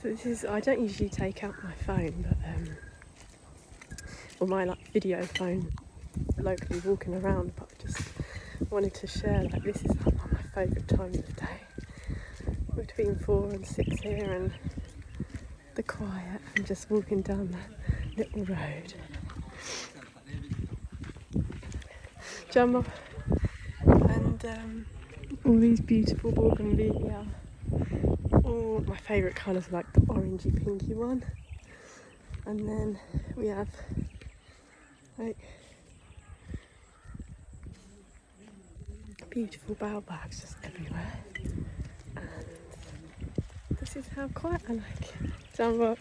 So this is, I don't usually take out my phone, but or my like video phone locally walking around, but I just wanted to share that this is one of my favourite times of day. Between 4 and 6 here, and the quiet, and just walking down that little road. Jumbo and all these beautiful bougainvillea. All my favourite colours, like the orangey pinky one, and then we have like beautiful baobabs just everywhere, and this is how quiet I like it. Jumbo.